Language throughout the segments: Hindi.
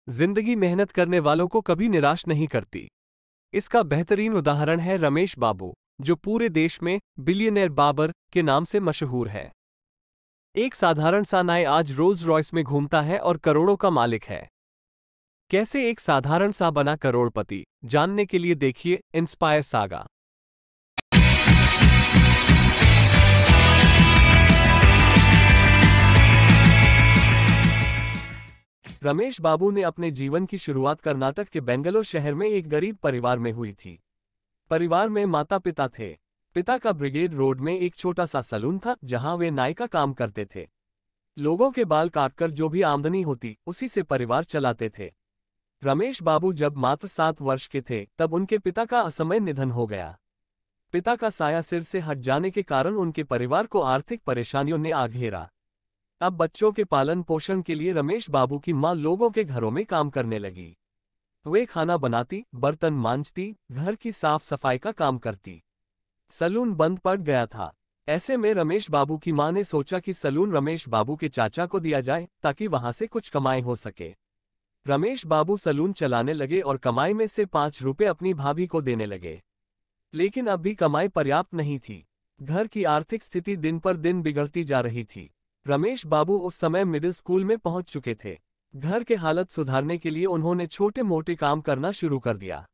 जिंदगी मेहनत करने वालों को कभी निराश नहीं करती। इसका बेहतरीन उदाहरण है रमेश बाबू, जो पूरे देश में बिलियनेयर बाबर के नाम से मशहूर है। एक साधारण सा नाई आज रोल्स रॉयस में घूमता है और करोड़ों का मालिक है। कैसे एक साधारण सा बना करोड़पति, जानने के लिए देखिए इंस्पायर सागा। रमेश बाबू ने अपने जीवन की शुरुआत कर्नाटक के बेंगलोर शहर में एक गरीब परिवार में हुई थी। परिवार में माता पिता थे। पिता का ब्रिगेड रोड में एक छोटा सा सैलून था, जहां वे नाई का काम करते थे। लोगों के बाल काटकर जो भी आमदनी होती उसी से परिवार चलाते थे। रमेश बाबू जब मात्र 7 वर्ष के थे तब उनके पिता का असमय निधन हो गया। पिता का साया सिर से हट जाने के कारण उनके परिवार को आर्थिक परेशानियों ने आ घेरा। अब बच्चों के पालन पोषण के लिए रमेश बाबू की मां लोगों के घरों में काम करने लगी। वे खाना बनाती, बर्तन मांजती, घर की साफ सफाई का काम करती। सैलून बंद पड़ गया था। ऐसे में रमेश बाबू की मां ने सोचा कि सैलून रमेश बाबू के चाचा को दिया जाए ताकि वहां से कुछ कमाई हो सके। रमेश बाबू सैलून चलाने लगे और कमाई में से 5 रुपए अपनी भाभी को देने लगे। लेकिन अब भी कमाई पर्याप्त नहीं थी। घर की आर्थिक स्थिति दिन पर दिन बिगड़ती जा रही थी। रमेश बाबू उस समय मिडिल स्कूल में पहुंच चुके थे। घर के हालत सुधारने के लिए उन्होंने छोटे मोटे काम करना शुरू कर दिया।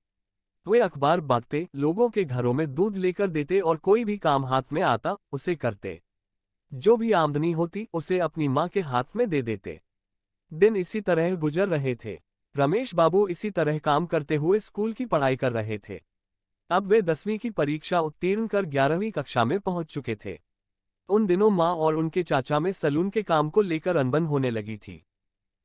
वे अखबार बांटते, लोगों के घरों में दूध लेकर देते और कोई भी काम हाथ में आता उसे करते। जो भी आमदनी होती उसे अपनी मां के हाथ में दे देते। दिन इसी तरह गुजर रहे थे। रमेश बाबू इसी तरह काम करते हुए स्कूल की पढ़ाई कर रहे थे। अब वे 10वीं की परीक्षा उत्तीर्ण कर 11वीं कक्षा में पहुंच चुके थे। उन दिनों मां और उनके चाचा में सैलून के काम को लेकर अनबन होने लगी थी।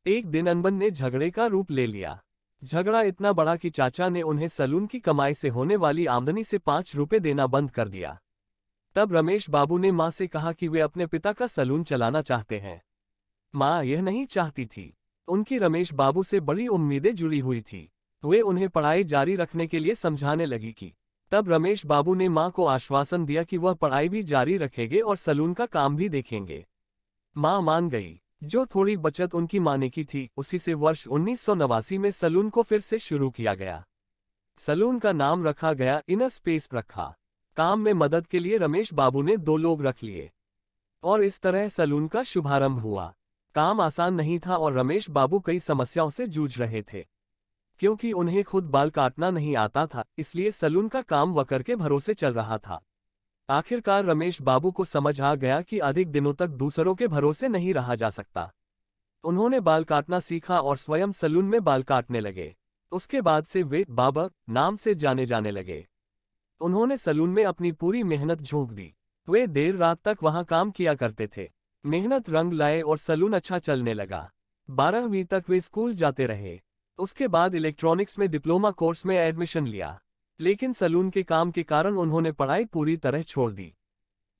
एक दिन अनबन ने झगड़े का रूप ले लिया। झगड़ा इतना बड़ा कि चाचा ने उन्हें सैलून की कमाई से होने वाली आमदनी से 5 रुपए देना बंद कर दिया। तब रमेश बाबू ने मां से कहा कि वे अपने पिता का सैलून चलाना चाहते हैं। मां यह नहीं चाहती थी। उनकी रमेश बाबू से बड़ी उम्मीदें जुड़ी हुई थी। वे उन्हें पढ़ाई जारी रखने के लिए समझाने लगी कि तब रमेश बाबू ने मां को आश्वासन दिया कि वह पढ़ाई भी जारी रखेंगे और सैलून का काम भी देखेंगे। मां मान गई। जो थोड़ी बचत उनकी मां ने की थी उसी से वर्ष 1989 में सैलून को फिर से शुरू किया गया। सैलून का नाम रखा गया इनर स्पेस रखा। काम में मदद के लिए रमेश बाबू ने 2 लोग रख लिए और इस तरह सैलून का शुभारंभ हुआ। काम आसान नहीं था और रमेश बाबू कई समस्याओं से जूझ रहे थे। क्योंकि उन्हें खुद बाल काटना नहीं आता था, इसलिए सैलून का काम वर्कर के भरोसे चल रहा था। आखिरकार रमेश बाबू को समझ आ गया कि अधिक दिनों तक दूसरों के भरोसे नहीं रहा जा सकता। उन्होंने बाल काटना सीखा और स्वयं सैलून में बाल काटने लगे। उसके बाद से वे बाबर नाम से जाने जाने लगे। उन्होंने सैलून में अपनी पूरी मेहनत झोंक दी। वे देर रात तक वहां काम किया करते थे। मेहनत रंग लाए और सैलून अच्छा चलने लगा। 12वीं तक वे स्कूल जाते रहे। उसके बाद इलेक्ट्रॉनिक्स में डिप्लोमा कोर्स में एडमिशन लिया। लेकिन सैलून के काम के कारण उन्होंने पढ़ाई पूरी तरह छोड़ दी।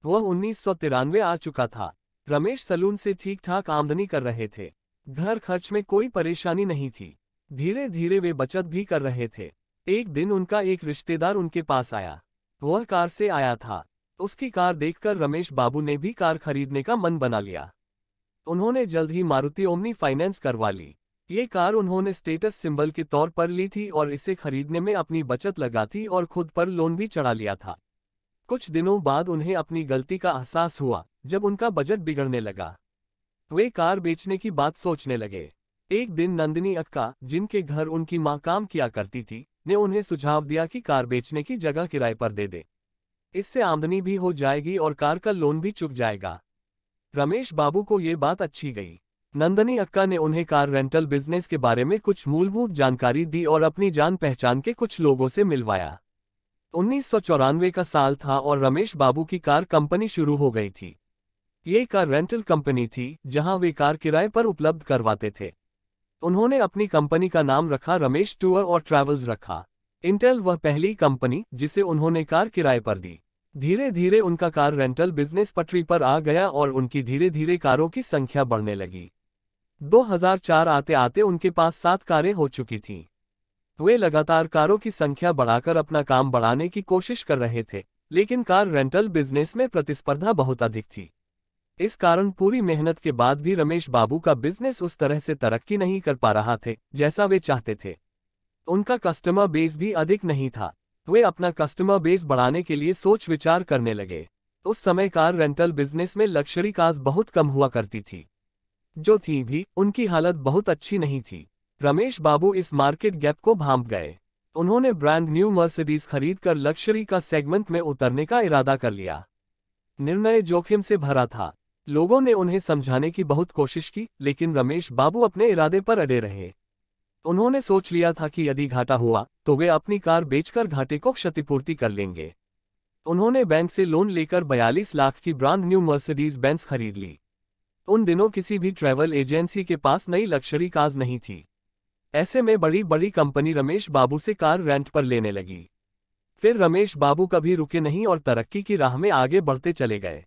वह 1993 आ चुका था। रमेश सैलून से ठीक ठाक आमदनी कर रहे थे। घर खर्च में कोई परेशानी नहीं थी। धीरे धीरे वे बचत भी कर रहे थे। एक दिन उनका एक रिश्तेदार उनके पास आया। वह कार से आया था। उसकी कार देखकर रमेश बाबू ने भी कार खरीदने का मन बना लिया। उन्होंने जल्द ही मारुति ओमनी फाइनेंस करवा ली। ये कार उन्होंने स्टेटस सिंबल के तौर पर ली थी और इसे खरीदने में अपनी बचत लगा थी और खुद पर लोन भी चढ़ा लिया था। कुछ दिनों बाद उन्हें अपनी गलती का एहसास हुआ जब उनका बजट बिगड़ने लगा। वे कार बेचने की बात सोचने लगे। एक दिन नंदिनी अक्का, जिनके घर उनकी मां काम किया करती थी, ने उन्हें सुझाव दिया कि कार बेचने की जगह किराए पर दे दे। इससे आमदनी भी हो जाएगी और कार का लोन भी चुक जाएगा। रमेश बाबू को ये बात अच्छी गई। नंदिनी अक्का ने उन्हें कार रेंटल बिजनेस के बारे में कुछ मूलभूत जानकारी दी और अपनी जान पहचान के कुछ लोगों से मिलवाया। 1994 का साल था और रमेश बाबू की कार कंपनी शुरू हो गई थी। ये कार रेंटल कंपनी थी जहां वे कार किराए पर उपलब्ध करवाते थे। उन्होंने अपनी कंपनी का नाम रखा रमेश टूर और ट्रैवल्स रखा। इंटेल वह पहली कंपनी जिसे उन्होंने कार किराए पर दी। धीरे धीरे उनका कार रेंटल बिजनेस पटरी पर आ गया और उनकी धीरे धीरे कारों की संख्या बढ़ने लगी। 2004 आते आते उनके पास 7 कारें हो चुकी थीं। वे लगातार कारों की संख्या बढ़ाकर अपना काम बढ़ाने की कोशिश कर रहे थे, लेकिन कार रेंटल बिजनेस में प्रतिस्पर्धा बहुत अधिक थी। इस कारण पूरी मेहनत के बाद भी रमेश बाबू का बिजनेस उस तरह से तरक्की नहीं कर पा रहा थे जैसा वे चाहते थे। उनका कस्टमर बेस भी अधिक नहीं था। वे अपना कस्टमर बेस बढ़ाने के लिए सोच विचार करने लगे। उस समय कार रेंटल बिजनेस में लक्जरी कार्स बहुत कम हुआ करती थी। जो थी भी उनकी हालत बहुत अच्छी नहीं थी। रमेश बाबू इस मार्केट गैप को भांप गए। उन्होंने ब्रांड न्यू मर्सिडीज खरीदकर लक्जरी का सेगमेंट में उतरने का इरादा कर लिया। निर्णय जोखिम से भरा था। लोगों ने उन्हें समझाने की बहुत कोशिश की, लेकिन रमेश बाबू अपने इरादे पर अड़े रहे। उन्होंने सोच लिया था कि यदि घाटा हुआ तो वे अपनी कार बेचकर घाटे को क्षतिपूर्ति कर लेंगे। उन्होंने बैंक से लोन लेकर 42 लाख की ब्रांड न्यू मर्सिडीज बेंज खरीद ली। उन दिनों किसी भी ट्रैवल एजेंसी के पास नई लक्जरी कार्स नहीं थी। ऐसे में बड़ी बड़ी कंपनी रमेश बाबू से कार रेंट पर लेने लगी। फिर रमेश बाबू कभी रुके नहीं और तरक्की की राह में आगे बढ़ते चले गए।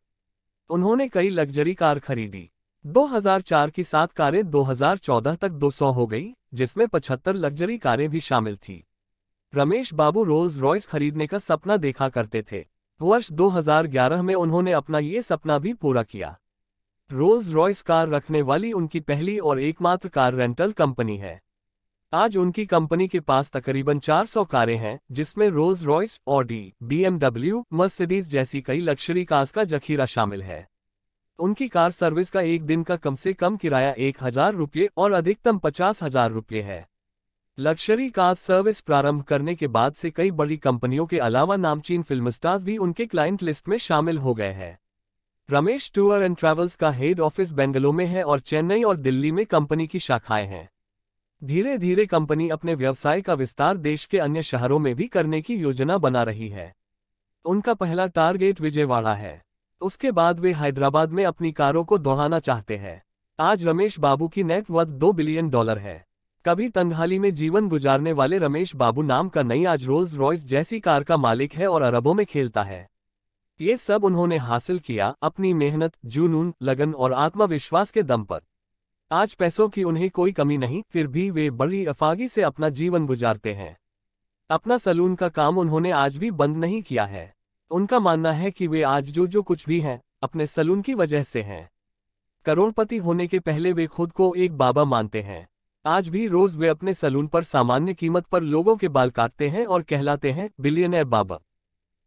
उन्होंने कई लग्जरी कार खरीदी। 2004 की 7 कारें 2014 तक 200 हो गई, जिसमें 75 लग्जरी कारें भी शामिल थी। रमेश बाबू रोल्स रॉयस खरीदने का सपना देखा करते थे। वर्ष 2011 में उन्होंने अपना ये सपना भी पूरा किया। रोल्स रॉयस कार रखने वाली उनकी पहली और एकमात्र कार रेंटल कंपनी है। आज उनकी कंपनी के पास तकरीबन 400 कारें हैं, जिसमें Rolls Royce, Audi, BMW, Mercedes जैसी कई लक्जरी कार्स का जखीरा शामिल है। उनकी कार सर्विस का एक दिन का कम से कम किराया 1000 रुपये और अधिकतम 50,000 रुपये है। लक्जरी कार सर्विस प्रारंभ करने के बाद से कई बड़ी कंपनियों के अलावा नामचीन फिल्म स्टार्स भी उनके क्लाइंट लिस्ट में शामिल हो गए हैं। रमेश टूर एंड ट्रैवल्स का हेड ऑफिस बेंगलुरु में है और चेन्नई और दिल्ली में कंपनी की शाखाएं हैं। धीरे धीरे कंपनी अपने व्यवसाय का विस्तार देश के अन्य शहरों में भी करने की योजना बना रही है। उनका पहला टारगेट विजयवाड़ा है। उसके बाद वे हैदराबाद में अपनी कारों को दौड़ाना चाहते हैं। आज रमेश बाबू की नेट वर्थ $2 बिलियन है। कभी तंगहाली में जीवन गुजारने वाले रमेश बाबू नाम का नई आज रोल्स रॉयस जैसी कार का मालिक है और अरबों में खेलता है। ये सब उन्होंने हासिल किया अपनी मेहनत, जुनून, लगन और आत्मविश्वास के दम पर। आज पैसों की उन्हें कोई कमी नहीं, फिर भी वे बड़ी अफागी से अपना जीवन गुजारते हैं। अपना सलून का काम उन्होंने आज भी बंद नहीं किया है। उनका मानना है कि वे आज जो कुछ भी हैं, अपने सलून की वजह से हैं। करोड़पति होने के पहले वे खुद को एक बाबा मानते हैं। आज भी रोज वे अपने सलून पर सामान्य कीमत पर लोगों के बाल काटते हैं और कहलाते हैं बिलियनर बाबा।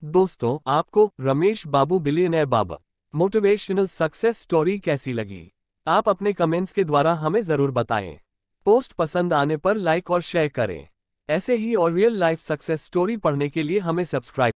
दोस्तों, आपको रमेश बाबू बिलियनर बाबा मोटिवेशनल सक्सेस स्टोरी कैसी लगी? आप अपने कमेंट्स के द्वारा हमें जरूर बताएं। पोस्ट पसंद आने पर लाइक और शेयर करें। ऐसे ही और रियल लाइफ सक्सेस स्टोरी पढ़ने के लिए हमें सब्सक्राइब